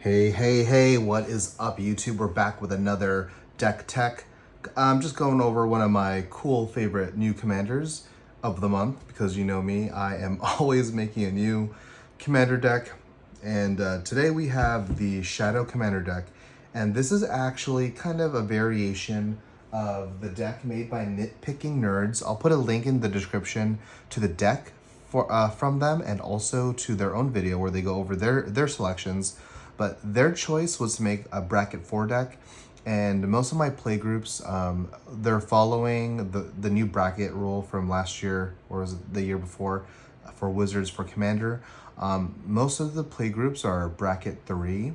Hey, what is up, YouTube? We're back with another deck tech. I'm just going over one of my cool favorite new commanders of the month because you know me, I am always making a new commander deck. And today we have the Shadow Commander deck. And this is actually kind of a variation of the deck made by Nitpicking Nerds. I'll put a link in the description to the deck from them and also to their own video where they go over their selections. But their choice was to make a bracket 4 deck, and most of my play groups, they're following the new bracket rule from last year, or was it the year before, for Wizards for Commander. Most of the play groups are bracket 3,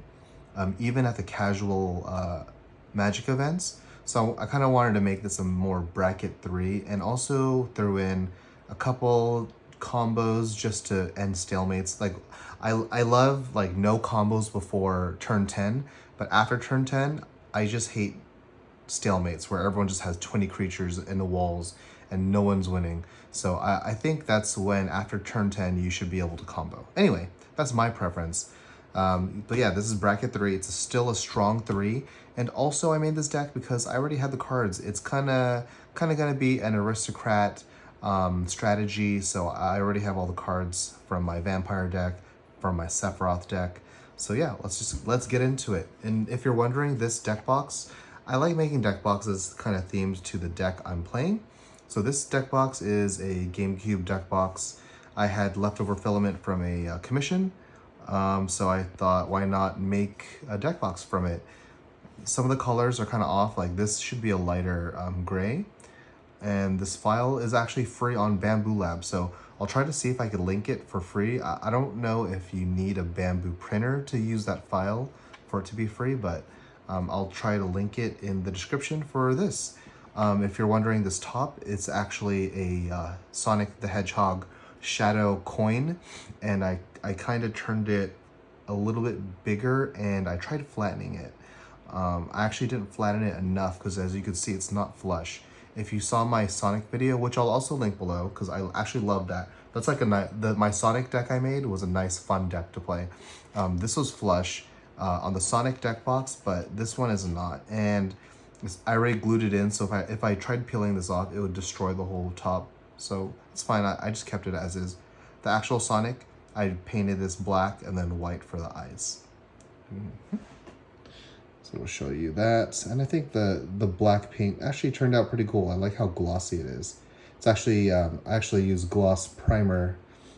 even at the casual Magic events. So I kind of wanted to make this a more bracket 3, and also throw in a couple combos just to end stalemates. Like I love like no combos before turn 10, but after turn 10 I just hate stalemates where everyone just has 20 creatures in the walls and no one's winning. So I think that's when after turn 10 you should be able to combo. Anyway, that's my preference. But yeah, this is bracket 3. It's still a strong 3, and also I made this deck because I already had the cards. It's kind of gonna be an aristocrat strategy, so I already have all the cards from my vampire deck, from my Sephiroth deck. So yeah, let's get into it. And if you're wondering, this deck box, I like making deck boxes kind of themed to the deck I'm playing. So this deck box is a Gamecube deck box. I had leftover filament from a commission, so I thought, why not make a deck box from it? Some of the colors are kind of off, like this should be a lighter gray. And this file is actually free on Bamboo Lab, so I'll try to see if I could link it for free. I don't know if you need a Bamboo printer to use that file for it to be free, but I'll try to link it in the description for this. If you're wondering, this top, it's actually a Sonic the Hedgehog shadow coin, and I kind of turned it a little bit bigger and I tried flattening it. I actually didn't flatten it enough because, as you can see, it's not flush. If you saw my Sonic video, which I'll also link below because I actually love that. That's like my Sonic deck I made was a nice fun deck to play. This was flush on the Sonic deck box, but this one is not. And I already glued it in, so if I tried peeling this off, it would destroy the whole top. So it's fine, I just kept it as is. The actual Sonic, I painted this black and then white for the eyes. So we'll show you that. And I think the black paint actually turned out pretty cool. I like how glossy it is. It's actually, I actually use gloss primer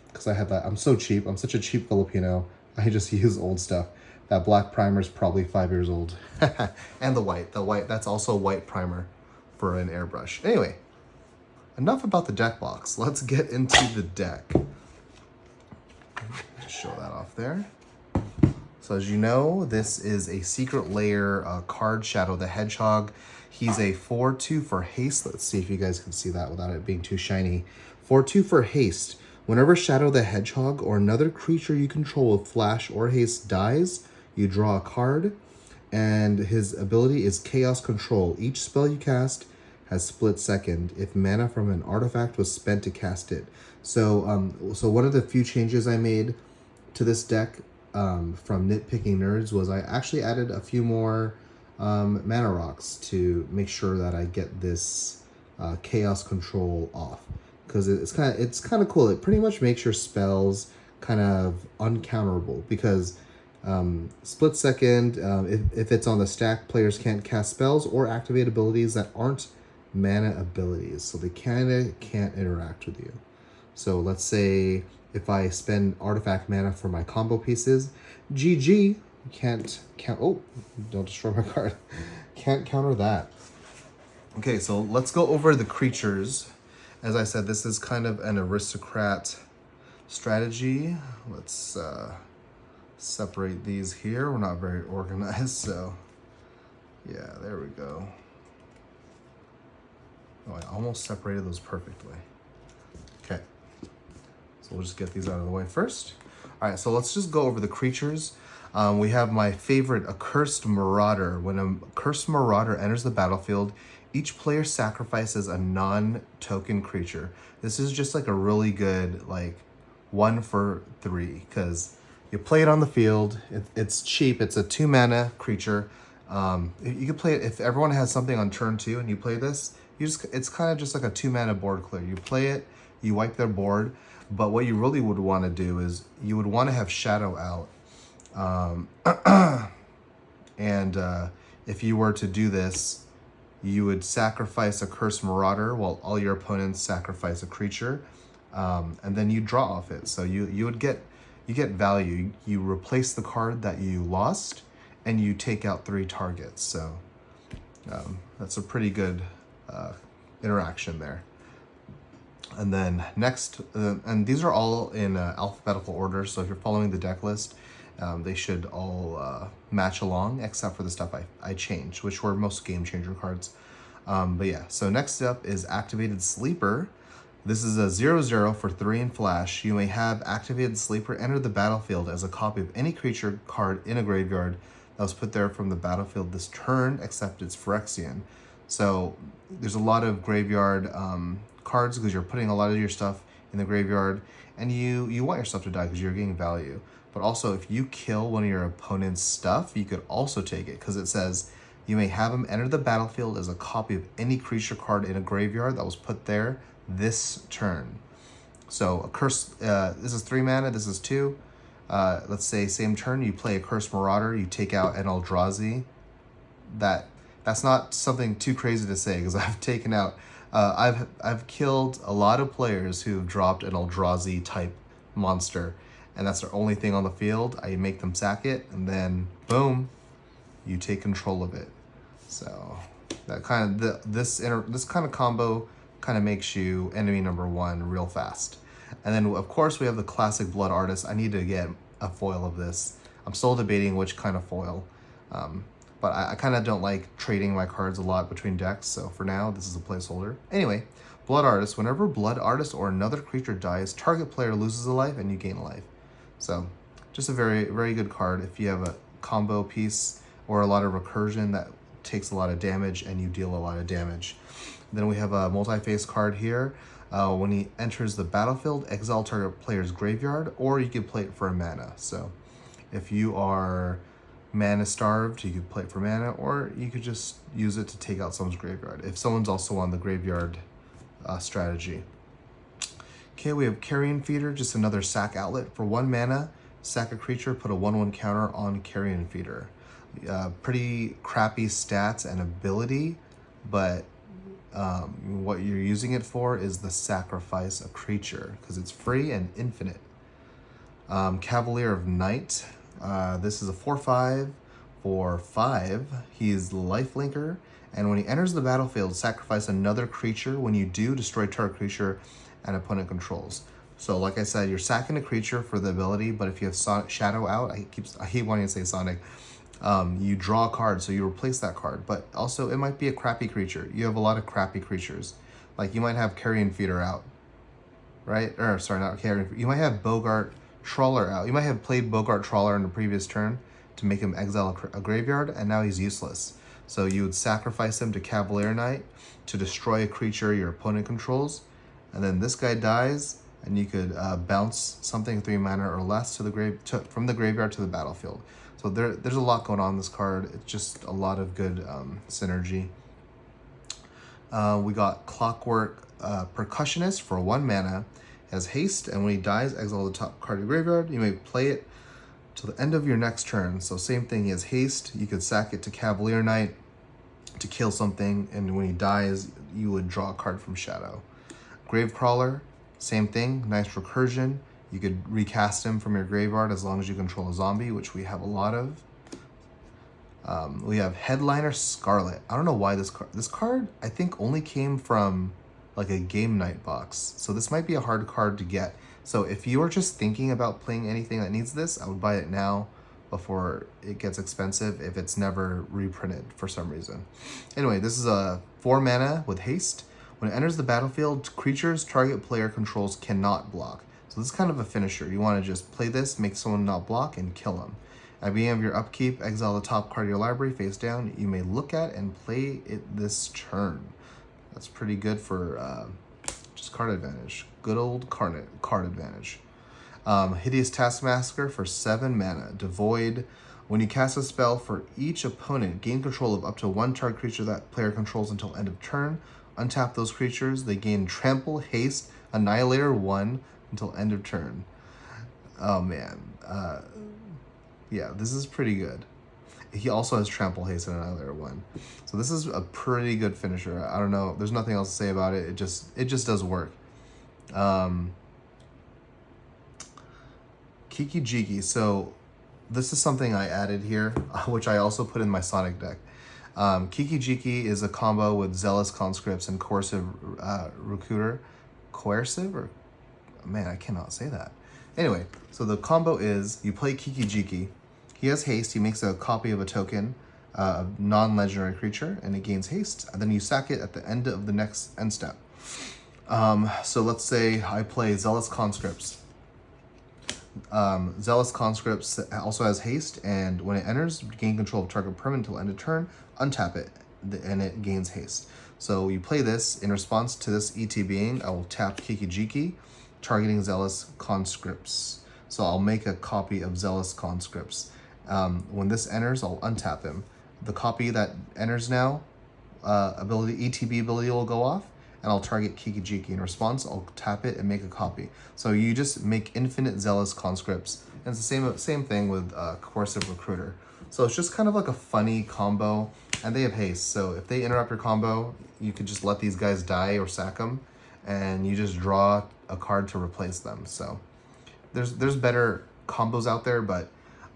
because I had that. I'm so cheap. I'm such a cheap Filipino. I just use old stuff. That black primer is probably 5 years old. And the white, that's also white primer for an airbrush. Anyway, enough about the deck box. Let's get into the deck. Just show that off there. So as you know, this is a secret layer card, Shadow the Hedgehog. He's a 4/2 for haste. Let's see if you guys can see that without it being too shiny. 4/2 for haste. Whenever Shadow the Hedgehog or another creature you control with flash or haste dies, you draw a card, and his ability is Chaos Control. Each spell you cast has split second if mana from an artifact was spent to cast it. So, so one of the few changes I made to this deck from Nitpicking Nerds was I actually added a few more mana rocks to make sure that I get this chaos control off, because it's kind of cool. It pretty much makes your spells kind of uncounterable, because split second, if it's on the stack, players can't cast spells or activate abilities that aren't mana abilities, so they kind of can't interact with you. So let's say if I spend artifact mana for my combo pieces, GG, can't count. Oh, don't destroy my card. Can't counter that. Okay, so let's go over the creatures. As I said, this is kind of an aristocrat strategy. Let's separate these here. We're not very organized, so yeah, there we go. Oh, I almost separated those perfectly. Okay. So we'll just get these out of the way first. All right, so let's just go over the creatures. We have my favorite, Accursed Marauder. When a Cursed Marauder enters the battlefield, each player sacrifices a non-token creature. This is just like a really good, like, 1 for 3, because You play it on the field. It's cheap. It's a 2 mana creature. You can play it if everyone has something on turn 2 and you play this. It's kind of just like a 2 mana board clear. You play it, you wipe their board. But what you really would want to do is you would want to have Shadow out. And if you were to do this, you would sacrifice a Cursed Marauder while all your opponents sacrifice a creature, and then you draw off it. So you get value. You replace the card that you lost, and you take out 3 targets. So that's a pretty good interaction there. And then next, and these are all in alphabetical order. So if you're following the deck list, they should all match along, except for the stuff I changed, which were most game changer cards. But yeah, so next up is Activated Sleeper. This is a 0/0 for 3 and flash. You may have Activated Sleeper enter the battlefield as a copy of any creature card in a graveyard that was put there from the battlefield this turn, except it's Phyrexian. So there's a lot of graveyard cards because you're putting a lot of your stuff in the graveyard, and you want your stuff to die because you're getting value. But also, if you kill one of your opponent's stuff, you could also take it because it says you may have him enter the battlefield as a copy of any creature card in a graveyard that was put there this turn. So a curse. This is 3 mana. This is 2. Let's say same turn, you play a Cursed Marauder. You take out an Eldrazi. That's not something too crazy to say because I've taken out. I've killed a lot of players who've dropped an Eldrazi type monster, and that's their only thing on the field. I make them sack it, and then boom, you take control of it. So that kind of this kind of combo kind of makes you enemy number 1 real fast. And then of course we have the classic Blood Artist. I need to get a foil of this. I'm still debating which kind of foil. But I kind of don't like trading my cards a lot between decks, so for now, this is a placeholder. Anyway, Blood Artist. Whenever Blood Artist or another creature dies, target player loses a life and you gain a life. So, just a very, very good card if you have a combo piece or a lot of recursion that takes a lot of damage and you deal a lot of damage. Then we have a multi-face card here. When he enters the battlefield, exile target player's graveyard, or you can play it for a mana. So, if you are mana starved, you could play it for mana, or you could just use it to take out someone's graveyard if someone's also on the graveyard strategy. Okay, we have Carrion Feeder, just another sack outlet. For 1 mana, sack a creature, put a 1/1 counter on Carrion Feeder. Pretty crappy stats and ability, but what you're using it for is the sacrifice a creature because it's free and infinite. Cavalier of Night. This is a 4/5 for 5. He's lifelinker, and when he enters the battlefield, sacrifice another creature. When you do, destroy target creature and opponent controls. So like I said, you're sacking a creature for the ability, but if you have Shadow out, I hate wanting to say Sonic, you draw a card, so you replace that card. But also, it might be a crappy creature. You have a lot of crappy creatures. Like, you might have Carrion Feeder out, right? Or, sorry, not Carrion Feeder. You might have Bogart Trawler out. You might have played Bogart Trawler in the previous turn to make him exile a graveyard, and now he's useless. So you would sacrifice him to Cavalier Knight to destroy a creature your opponent controls, and then this guy dies, and you could bounce something 3 mana or less to the from the graveyard to the battlefield. So there's a lot going on in this card. It's just a lot of good synergy. We got Clockwork Percussionist for 1 mana. Has haste, and when he dies, exile the top card of your graveyard. You may play it to the end of your next turn. So same thing, he has haste. You could sack it to Cavalier Knight to kill something, and when he dies, you would draw a card from Shadow. Gravecrawler, same thing, nice recursion. You could recast him from your graveyard as long as you control a zombie, which we have a lot of. We have Headliner Scarlet. I don't know why this card I think only came from like a game night box. So this might be a hard card to get. So if you are just thinking about playing anything that needs this, I would buy it now before it gets expensive if it's never reprinted for some reason. Anyway, this is a 4 mana with haste. When it enters the battlefield, creatures target player controls cannot block. So this is kind of a finisher. You want to just play this, make someone not block, and kill them. At the end of your upkeep, exile the top card of your library face down. You may look at and play it this turn. That's pretty good for just card advantage. Good old card advantage. Hideous Taskmaster for 7 mana. Devoid. When you cast a spell for each opponent, gain control of up to 1 target creature that player controls until end of turn. Untap those creatures. They gain Trample, Haste, Annihilator 1 until end of turn. Oh man. Yeah, this is pretty good. He also has Trample, Haste, and Annihilator 1. So this is a pretty good finisher. I don't know. There's nothing else to say about it. It just does work. Kiki Jiki. So this is something I added here, which I also put in my Sonic deck. Kiki Jiki is a combo with Zealous Conscripts and Coercive Recruiter. Coercive? Or man, I cannot say that. Anyway, so the combo is you play Kiki Jiki. He has haste. He makes a copy of a token, non-legendary creature, and it gains haste. And then you sack it at the end of the next end step. So let's say I play Zealous Conscripts. Zealous Conscripts also has haste, and when it enters, gain control of target permanent until end of turn, untap it, and it gains haste. So you play this, in response to this ETBing, I will tap Kiki Jiki, targeting Zealous Conscripts. So I'll make a copy of Zealous Conscripts. When this enters, I'll untap him. The copy that enters now, ETB ability will go off, and I'll target Kiki Jiki. In response, I'll tap it and make a copy. So you just make infinite Zealous Conscripts. And it's the same thing with Coercive Recruiter. So it's just kind of like a funny combo, and they have haste. So if they interrupt your combo, you could just let these guys die or sack them, and you just draw a card to replace them. So there's better combos out there, but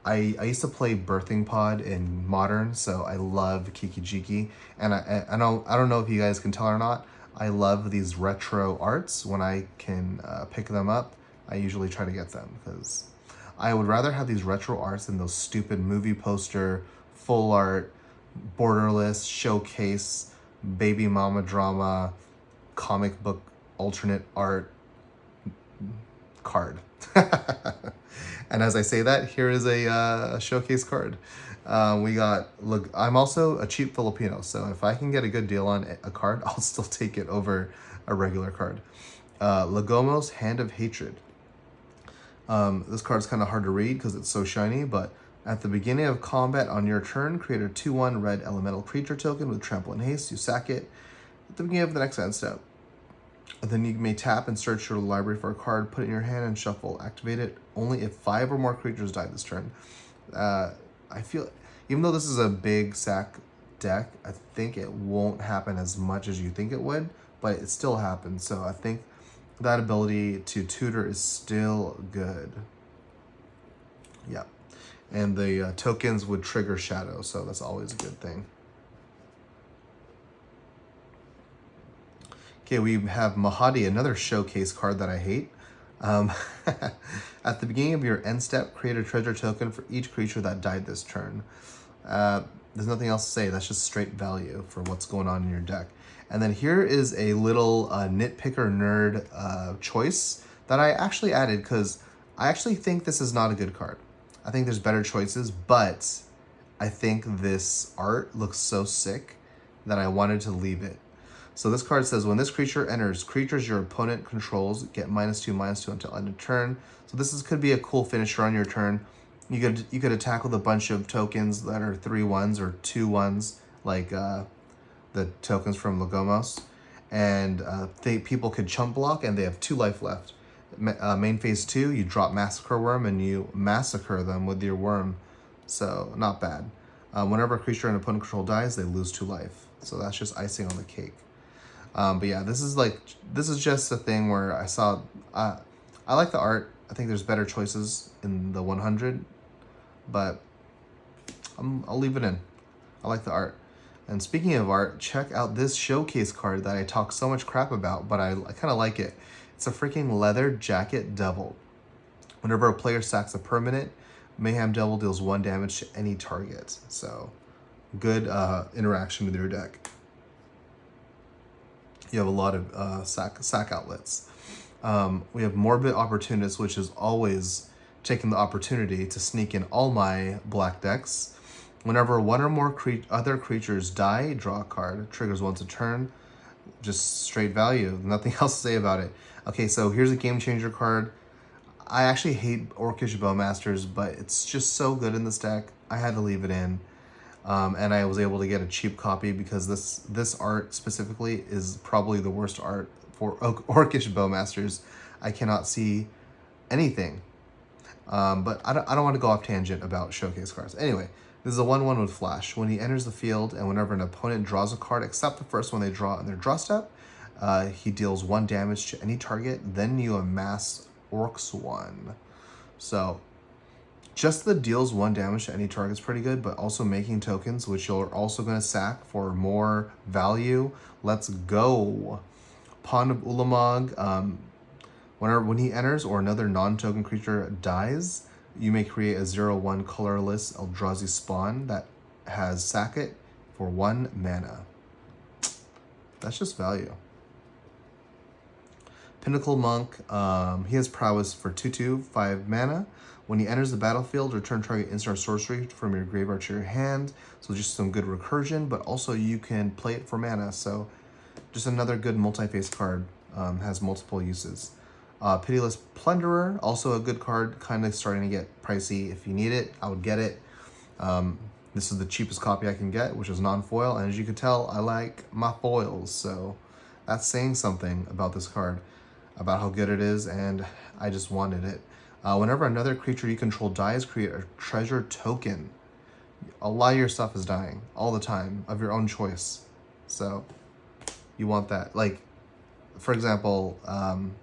I used to play Birthing Pod in Modern, so I love Kiki Jiki. And I don't know if you guys can tell or not, I love these retro arts. When I can pick them up, I usually try to get them, because I would rather have these retro arts than those stupid movie poster, full art, borderless, showcase, baby mama drama, comic book alternate art card. And as I say that, here is a showcase card. Look, I'm also a cheap Filipino, so if I can get a good deal on a card, I'll still take it over a regular card. Lagomos, Hand of Hatred. This card's kind of hard to read because it's so shiny, but at the beginning of combat on your turn, create a 2/1 red elemental creature token with trample and haste. You sack it at the beginning of the next end step. And then you may tap and search your library for a card, put it in your hand, and shuffle. Activate it only if 5 or more creatures die this turn. I feel, even though this is a big sack deck, I think it won't happen as much as you think it would, but it still happens. So I think that ability to tutor is still good. Yeah. And the tokens would trigger Shadow, so that's always a good thing. Okay, we have Mahadi, another showcase card that I hate. At the beginning of your end step, create a treasure token for each creature that died this turn. There's nothing else to say. That's just straight value for what's going on in your deck. And then here is a little Nitpicker Nerd choice that I actually added because I actually think this is not a good card. I think there's better choices, but I think this art looks so sick that I wanted to leave it. So this card says, when this creature enters, creatures your opponent controls get -2/-2 until end of turn. So this could be a cool finisher on your turn. You could attack with a bunch of tokens that are 3/1s or 2/1s, like the tokens from Lagomos. And people could chump block, and they have 2 life left. Main phase 2, you drop Massacre Worm, and you massacre them with your worm. So not bad. Whenever a creature an opponent control dies, they lose 2 life. So that's just icing on the cake. But yeah, this is just a thing where I saw, I like the art. I think there's better choices in the 100, but I'll leave it in. I like the art. And speaking of art, check out this showcase card that I talk so much crap about, but I kind of like it. It's a freaking Leather Jacket Devil. Whenever a player sacks a permanent, Mayhem Devil deals 1 damage to any target. So good interaction with your deck. You have a lot of sack outlets. We have Morbid Opportunist, which is always taking the opportunity to sneak in all my black decks. Whenever 1 or more other creatures die, draw a card. Triggers once a turn. Just straight value. Nothing else to say about it. Okay, so here's a game changer card. I actually hate Orcish Bowmasters, but it's just so good in this deck. I had to leave it in. And I was able to get a cheap copy because this art specifically is probably the worst art for Orcish Bowmasters. I cannot see anything. But I don't want to go off tangent about showcase cards. Anyway, this is a 1/1 with flash. When he enters the field and whenever an opponent draws a card, except the first one they draw in their draw step, he deals 1 damage to any target. Then you amass Orcs 1. So just the deals 1 damage to any target is pretty good, but also making tokens, which you're also going to sack for more value. Let's go. Pawn of Ulamog. When he enters or another non-token creature dies, you may create a 0/1 colorless Eldrazi spawn that has sack it for 1 mana. That's just value. Pinnacle Monk, he has prowess for 2/2, 5 mana. When he enters the battlefield, return target instant or sorcery from your graveyard to your hand. So just some good recursion, but also you can play it for mana. So just another good multi-face card, has multiple uses. Pitiless Plunderer, also a good card, kind of starting to get pricey. If you need it, I would get it. This is the cheapest copy I can get, which is non-foil. And as you can tell, I like my foils. So that's saying something about this card, about how good it is, and I just wanted it. Whenever another creature you control dies, create a treasure token. A lot of your stuff is dying all the time of your own choice. So you want that. Like, for example, Pawn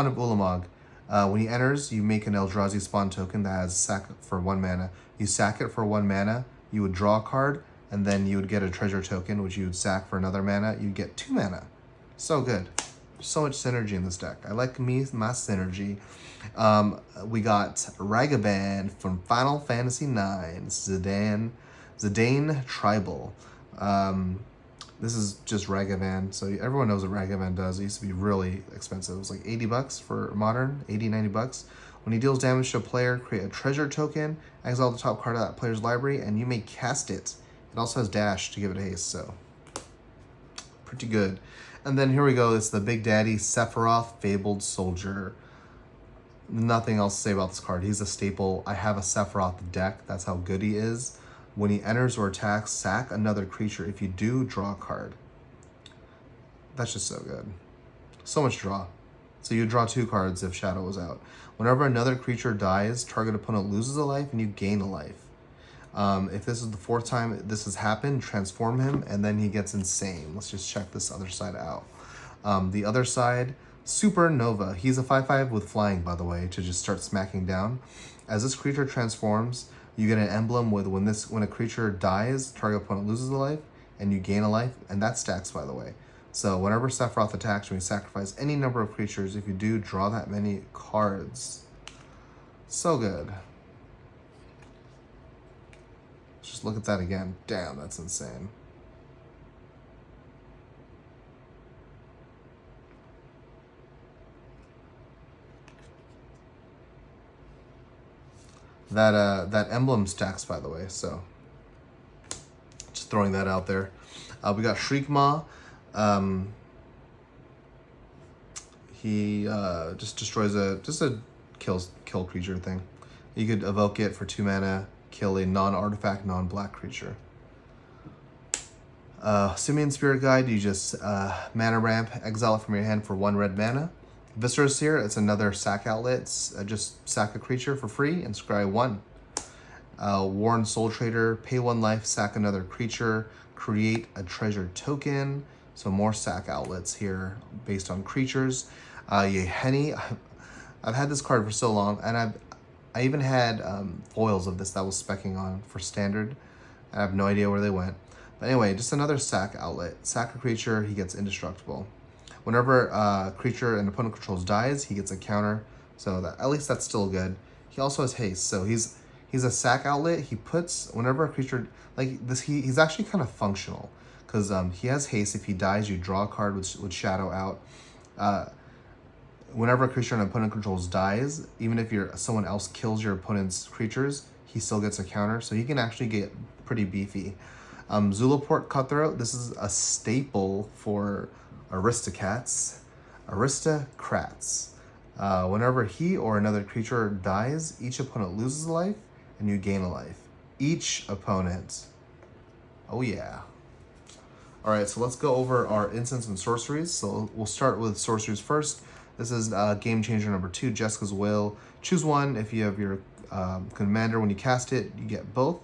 of Ulamog. When he enters, you make an Eldrazi spawn token that has sack for 1 mana. You sack it for 1 mana, you would draw a card, and then you would get a treasure token, which you would sack for another mana. You get 2 mana. So good. So much synergy in this deck. I like my synergy. We got Ragavan from Final Fantasy IX. Zidane Tribal. This is just Ragavan. So everyone knows what Ragavan does. It used to be really expensive. It was like $80 for modern, $80-$90. When he deals damage to a player, create a treasure token, exile the top card of that player's library, and you may cast it. It also has dash to give it haste, so pretty good. And then here we go. It's the Big Daddy Sephiroth Fabled Soldier. Nothing else to say about this card. He's a staple. I have a Sephiroth deck. That's how good he is. When he enters or attacks, sack another creature. If you do, draw a card. That's just so good. So much draw. So you draw 2 cards if Shadow was out. Whenever another creature dies, target opponent loses a life and you gain a life. If this is the 4th time this has happened, transform him, and then he gets insane. Let's just check this other side out. The other side, Supernova. He's a 5/5 with flying, by the way, to just start smacking down. As this creature transforms, you get an emblem with when a creature dies, target opponent loses a life, and you gain a life, and that stacks, by the way. So whenever Sephiroth attacks, when you sacrifice any number of creatures, if you do, draw that many cards. So good. Just look at that again. Damn, that's insane. That emblem stacks, by the way, so just throwing that out there. We got Shriekmaw. He just destroys a kill creature thing. You could evoke it for 2 mana, kill a non-artifact, non-black creature. Simian Spirit Guide, you just mana ramp, exile it from your hand for 1 red mana. Viscera Seer, it's another sack outlet. It's, just sack a creature for free and scry 1. Worn Soul Trader, pay 1 life, sack another creature, create a treasure token. So more sack outlets here based on creatures. Yeheni, I've had this card for so long, and I even had foils of this that was specking on for standard. I have no idea where they went. But anyway, just another sack outlet. Sack a creature, he gets indestructible. Whenever a creature an opponent controls dies, he gets a counter. So that, at least that's still good. He also has haste, so he's a sack outlet. He puts whenever a creature like this, he's actually kind of functional because he has haste. If he dies, you draw a card with Shadow out. Whenever a creature an opponent controls dies, even if someone else kills your opponent's creatures, he still gets a counter. So he can actually get pretty beefy. Zulaport Cutthroat. This is a staple for aristocrats. Whenever he or another creature dies, each opponent loses a life and you gain a life. Each opponent. Oh yeah. Alright, so let's go over our instants and sorceries. So we'll start with sorceries first. This is game changer number 2, Jessica's Wail. Choose one. If you have your commander, when you cast it, you get both.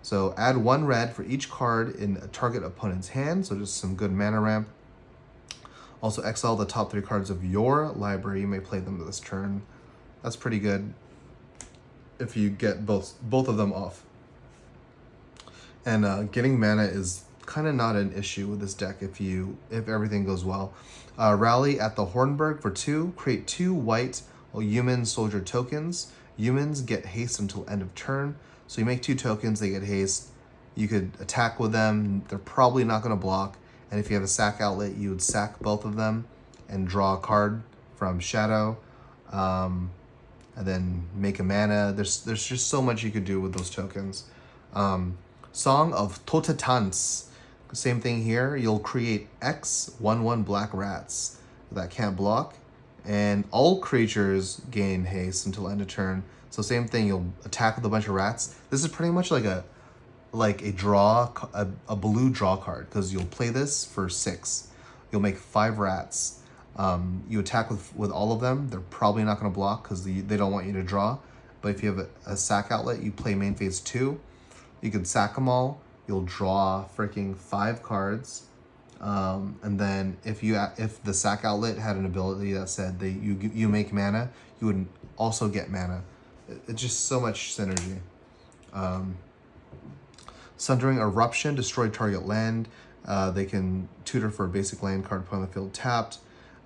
So add 1 red for each card in a target opponent's hand. So just some good mana ramp. Also exile the top 3 cards of your library. You may play them this turn. That's pretty good if you get both of them off. And getting mana is kind of not an issue with this deck if everything goes well. Rally at the Hornburg for 2. Create 2 white human soldier tokens. Humans get haste until end of turn. So you make 2 tokens, they get haste. You could attack with them. They're probably not going to block. And if you have a sack outlet, you would sack both of them and draw a card from Shadow. And then make a mana. There's just so much you could do with those tokens. Song of Totetans. Same thing here. You'll create X 1/1 black rats that can't block. And all creatures gain haste until end of turn. So same thing, you'll attack with a bunch of rats. This is pretty much like a blue draw card, because you'll play this for 6. You'll make 5 rats. You attack with all of them. They're probably not going to block because they don't want you to draw. But if you have a sack outlet, you play main phase 2. You can sack them all. You'll draw freaking 5 cards. And then if the sack outlet had an ability that said you make mana, you would also get mana. It's just so much synergy. Sundering Eruption, destroy target land. They can tutor for a basic land card put on the field tapped.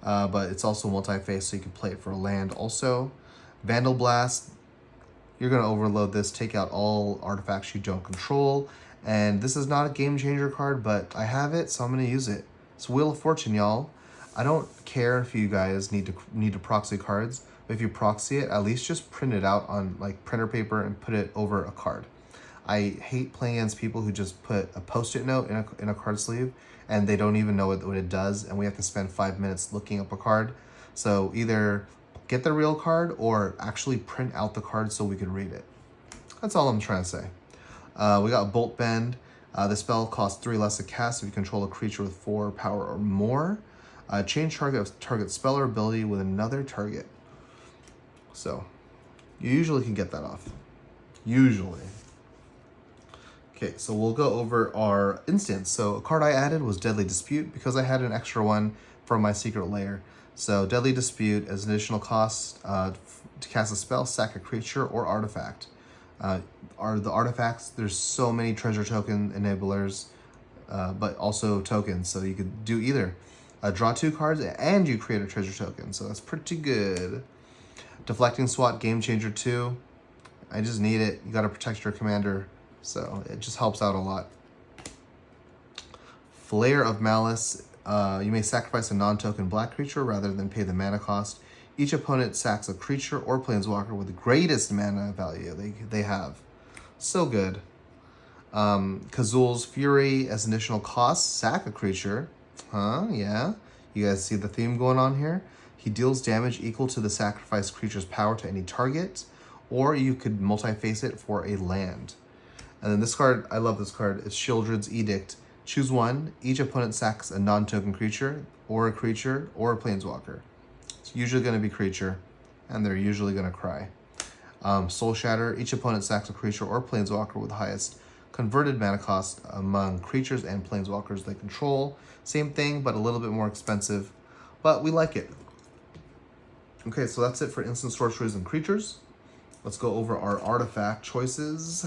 But it's also multi-phase, so you can play it for a land also. Vandal Blast, you're going to overload this, take out all artifacts you don't control. And this is not a game changer card, but I have it, so I'm going to use it. It's Wheel of Fortune, y'all. I don't care if you guys need to proxy cards, but if you proxy it, at least just print it out on like printer paper and put it over a card. I hate playing against people who just put a post-it note in a card sleeve and they don't even know what it does, and we have to spend 5 minutes looking up a card. So either get the real card or actually print out the card so we can read it. That's all I'm trying to say. We got Bolt Bend. The spell costs 3 less to cast if you control a creature with 4 power or more. Change target spell or ability with another target. So you usually can get that off. Usually. Okay, so we'll go over our instants. So a card I added was Deadly Dispute because I had an extra one from my secret lair. So Deadly Dispute, as an additional cost to cast a spell, sack a creature or artifact. Are the artifacts, there's so many treasure token enablers, but also tokens, so you could do either. Draw 2 cards and you create a treasure token, so that's pretty good. Deflecting Swat, Game Changer 2. I just need it. You gotta protect your commander, so it just helps out a lot. Flare of Malice. You may sacrifice a non-token black creature rather than pay the mana cost. Each opponent sacks a creature or planeswalker with the greatest mana value they have. So good. Kazul's Fury, as an additional cost, sack a creature. Huh? Yeah. You guys see the theme going on here? He deals damage equal to the sacrificed creature's power to any target, or you could multi-face it for a land. And then this card, I love this card. It's Shieldred's Edict. Choose one. Each opponent sacks a non-token creature, or a planeswalker. It's usually going to be creature, and they're usually going to cry. Soul Shatter. Each opponent sacks a creature or planeswalker with the highest converted mana cost among creatures and planeswalkers they control. Same thing, but a little bit more expensive, but we like it. Okay, so that's it for instant sorceries and creatures. Let's go over our artifact choices.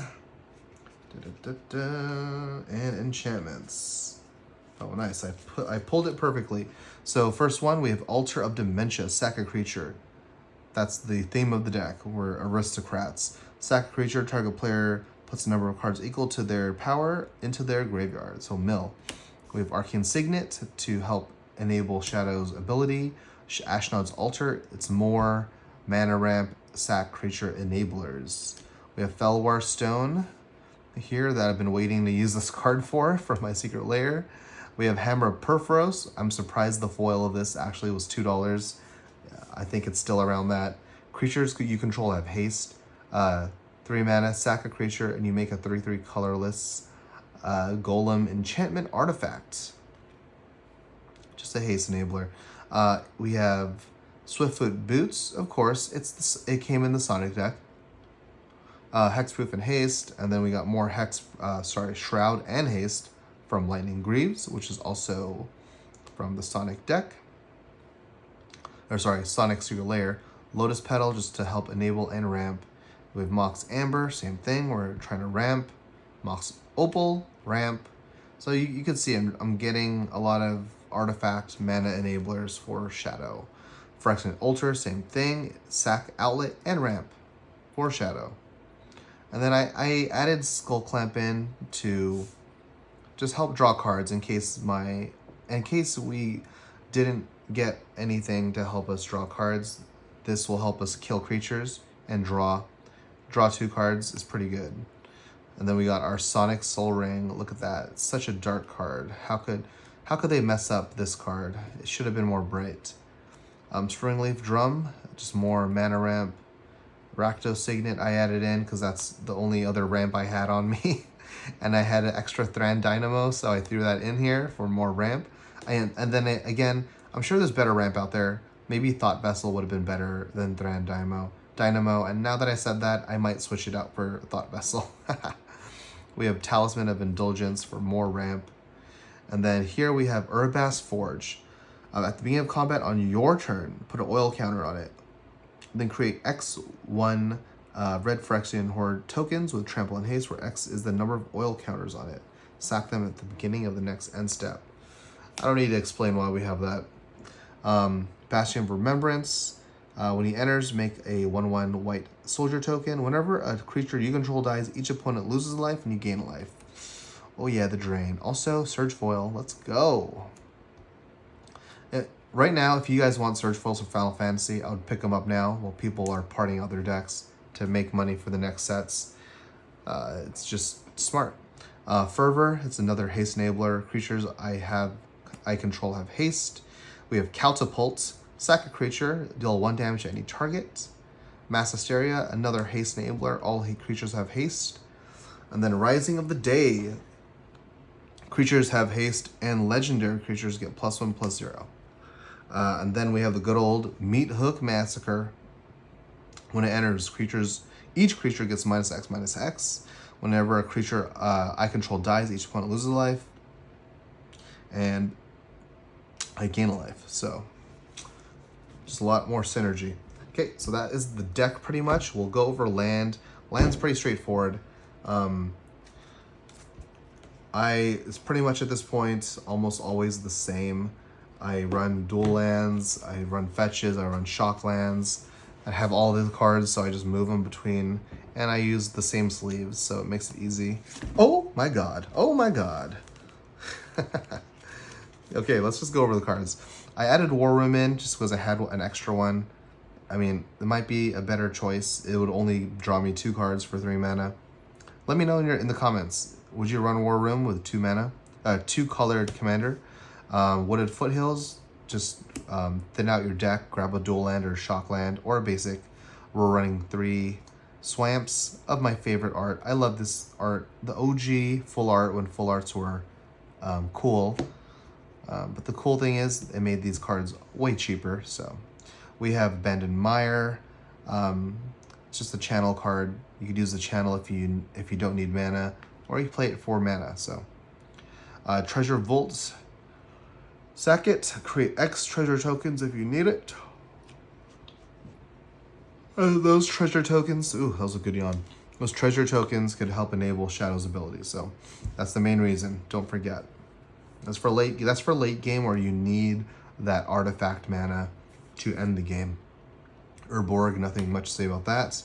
And enchantments. Oh, nice. I pulled it perfectly. So first one, we have Altar of Dementia, sack a creature. That's the theme of the deck. We're aristocrats. Sack a creature, target player puts a number of cards equal to their power into their graveyard. So mill. We have Arcane Signet to help enable Shadow's ability. Ashnod's Altar, it's more mana ramp, sack creature enablers. We have Felwar Stone here that I've been waiting to use this card for from my secret lair. We have Hammer of Perforos. I'm surprised the foil of this actually was $2. I think it's still around that. Creatures you control have haste. 3 mana, sack a creature, and you make a 3/3 colorless golem enchantment artifact. Just a haste enabler. We have Swiftfoot Boots, of course. It came in the Sonic deck. Hexproof and haste, and then we got more Shroud and haste from Lightning Greaves, which is also from the Sonic deck. Sonic Secret Lair. Lotus Petal, just to help enable and ramp. We have Mox Amber, same thing. We're trying to ramp. Mox Opal, ramp. So you can see I'm getting a lot of artifact mana enablers for Shadow. Phyrexian Altar, same thing. Sack Outlet and ramp for Shadow. And then I added Skull Clamp in to just help draw cards in case we didn't get anything to help us draw cards. This will help us kill creatures and draw 2 cards. Is pretty good. And then we got our Sonic Soul Ring. Look at that. It's such a dark card. How could they mess up this card? It should have been more bright. Springleaf Drum, just more mana ramp. Rakdos Signet I added in because that's the only other ramp I had on me. And I had an extra Thran Dynamo, so I threw that in here for more ramp. And then again, I'm sure there's better ramp out there. Maybe Thought Vessel would have been better than Thran Dynamo. And now that I said that, I might switch it out for Thought Vessel. We have Talisman of Indulgence for more ramp. And then here we have Urbas Forge. At the beginning of combat on your turn, put an oil counter on it. Then create X1 red Phyrexian Horde tokens with trample and haste, where X is the number of oil counters on it. Sack them at the beginning of the next end step. I don't need to explain why we have that. Bastion of Remembrance. When he enters, make a 1/1 white soldier token. Whenever a creature you control dies, each opponent loses a life and you gain a life. Oh yeah, the drain. Also, Surge Foil. Let's go. Right now, if you guys want Surge Foils for Final Fantasy, I would pick them up now while people are parting out their decks to make money for the next sets. It's just smart. Fervor, it's another haste enabler. Creatures I control have haste. We have Catapult, sack a creature, deal 1 damage to any target. Mass Hysteria, another haste enabler. All creatures have haste. And then Rising of the Day. Creatures have haste, and legendary creatures get +1/+0. And then we have the good old Meat Hook Massacre. When it enters, each creature gets -X/-X. Whenever a creature I control dies, each opponent loses a life. And I gain a life. So just a lot more synergy. Okay, so that is the deck pretty much. We'll go over land. Land's pretty straightforward. It's pretty much at this point almost always the same. I run dual lands, I run fetches, I run shock lands. I have all the cards, so I just move them between, and I use the same sleeves, so it makes it easy. Oh my god, oh my god. Okay, let's just go over the cards. I added War Room in just because I had an extra one. I mean, it might be a better choice. It would only draw me 2 cards for 3 mana. Let me know in the comments. Would you run War Room with 2 mana? 2 colored commander? Wooded Foothills, just thin out your deck, grab a dual land or shock land or a basic. We're running 3 Swamps of my favorite art. I love this art. The OG full art when full arts were cool. But the cool thing is it made these cards way cheaper. So we have Abandoned Mire. It's just a channel card. You could use the channel if you don't need mana, or you play it for mana. So Treasure Vault. Sack it, create X treasure tokens if you need it. Those treasure tokens, ooh, that was a good yawn. Those treasure tokens could help enable Shadow's abilities, so that's the main reason. Don't forget. That's for late game where you need that artifact mana to end the game. Urborg, nothing much to say about that.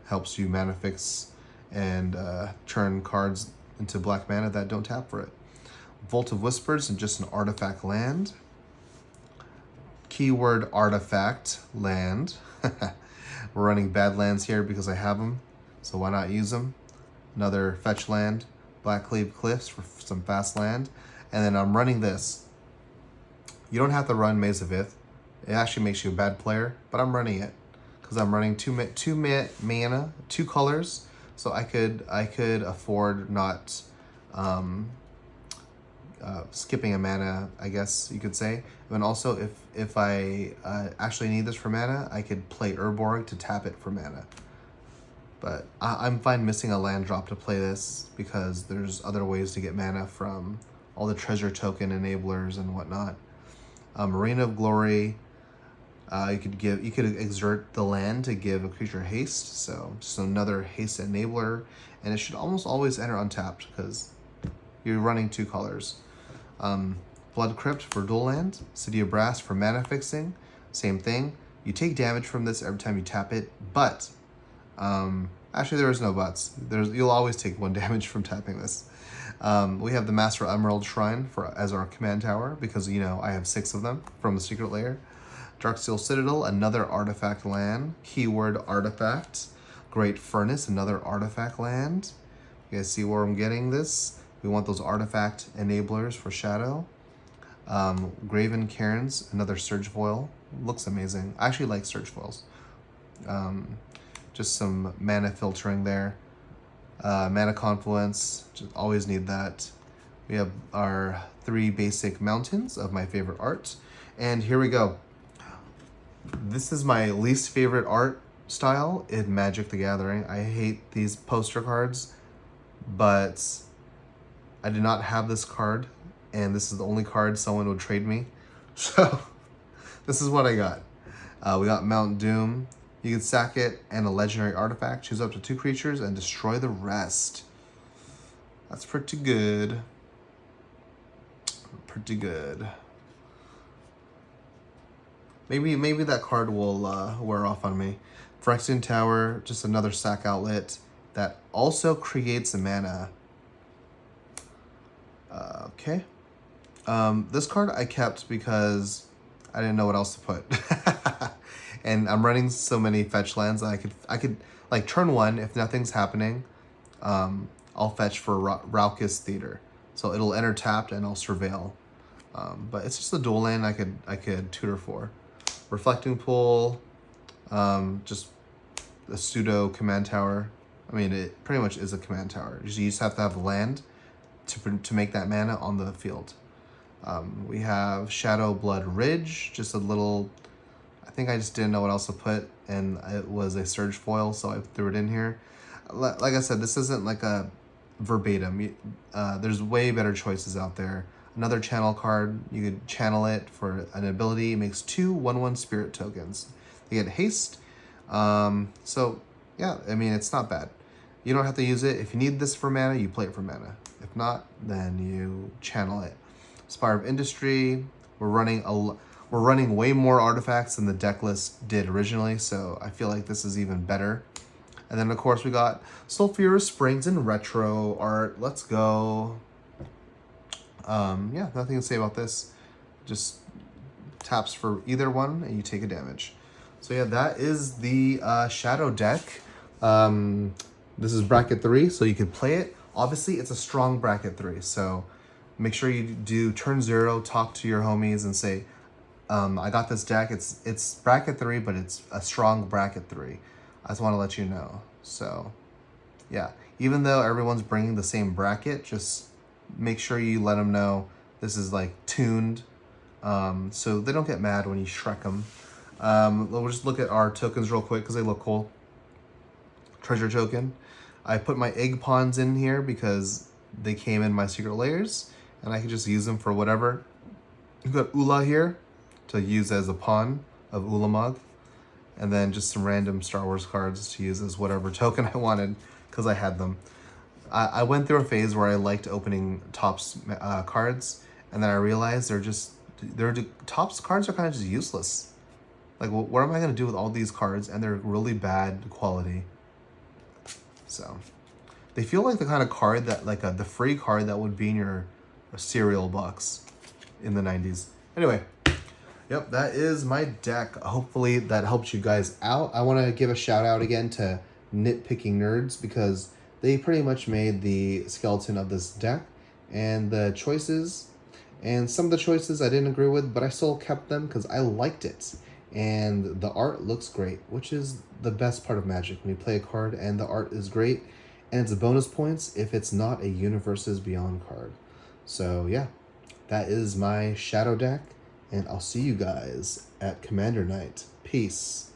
Helps you mana fix and turn cards into black mana that don't tap for it. Vault of Whispers and just an artifact land. Keyword artifact land. We're running Badlands here because I have them, so why not use them? Another fetch land, Blackcleave Cliffs for some fast land. And then I'm running this. You don't have to run Maze of Ith. It actually makes you a bad player, but I'm running it because I'm running two mana, 2 colors, so I could afford not skipping a mana, I guess you could say. And also, if I actually need this for mana, I could play Urborg to tap it for mana. But I'm fine missing a land drop to play this because there's other ways to get mana from all the treasure token enablers and whatnot. Reign of Glory, you could exert the land to give a creature haste, so just another haste enabler, and it should almost always enter untapped because you're running 2 colors. Blood Crypt for dual land, City of Brass for mana fixing, same thing. You take damage from this every time you tap it, but actually there is no buts. You'll always take 1 damage from tapping this. We have the Master Emerald Shrine as our command tower because I have 6 of them from the Secret Lair. Darksteel Citadel, another artifact land. Keyword artifact. Great Furnace, another artifact land. You guys see where I'm getting this? We want those artifact enablers for Shadow. Graven Cairns, another Surge Foil. Looks amazing. I actually like Surge Foils. Just some mana filtering there. Mana Confluence, just always need that. We have our 3 basic mountains of my favorite art. And here we go. This is my least favorite art style in Magic the Gathering. I hate these poster cards, but I did not have this card, and this is the only card someone would trade me. So this is what I got. We got Mount Doom. You can sack it and a legendary artifact. Choose up to 2 creatures and destroy the rest. That's pretty good. Pretty good. Maybe that card will wear off on me. Phyrexian Tower, just another sack outlet that also creates a mana. Okay. This card I kept because I didn't know what else to put. And I'm running so many fetch lands that I could like turn 1, if nothing's happening, I'll fetch for Raucous Theater. So it'll enter tapped and I'll surveil. But it's just a dual land I could tutor for. Reflecting Pool, just a pseudo command tower. I mean, it pretty much is a command tower. You just have to have land to make that mana on the field. We have Shadow Blood Ridge, just a little, I think I just didn't know what else to put, and it was a Surge Foil, so I threw it in here. Like I said, this isn't like a verbatim. There's way better choices out there. Another channel card, you could channel it for an ability. It makes 2 1/1 spirit tokens. You get haste. So yeah, I mean, it's not bad. You don't have to use it. If you need this for mana, you play it for mana. If not, then you channel it. Spire of Industry. We're running way more artifacts than the deck list did originally, so I feel like this is even better. And then of course we got Sulphurous Springs and retro art. Let's go. Yeah, nothing to say about this. Just taps for either one and you take a damage. So yeah, that is the Shadow deck. This is bracket 3, so you can play it. Obviously, it's a strong bracket 3, so make sure you do turn 0, talk to your homies and say, I got this deck. It's bracket 3, but it's a strong bracket 3. I just want to let you know. So yeah, even though everyone's bringing the same bracket, just make sure you let them know this is like tuned, so they don't get mad when you Shrek them. We'll just look at our tokens real quick because they look cool. Treasure token. I put my egg pawns in here because they came in my secret layers, and I can just use them for whatever. We've got Ula here to use as a pawn of Ulamog, and then just some random Star Wars cards to use as whatever token I wanted because I had them. I went through a phase where I liked opening Topps cards, and then I realized Topps cards are kind of just useless. Like, what am I going to do with all these cards, and they're really bad quality. So they feel like the kind of card that, like the free card that would be in your cereal box in the 90s. Anyway, yep, that is my deck. Hopefully that helped you guys out. I want to give a shout out again to Nitpicking Nerds because they pretty much made the skeleton of this deck, and the choices And some of the choices I didn't agree with, but I still kept them because I liked it. And the art looks great, which is the best part of Magic, when you play a card and the art is great, and it's a bonus points if it's not a Universes Beyond card. So yeah, that is my Shadow deck, and I'll see you guys at Commander Night. Peace.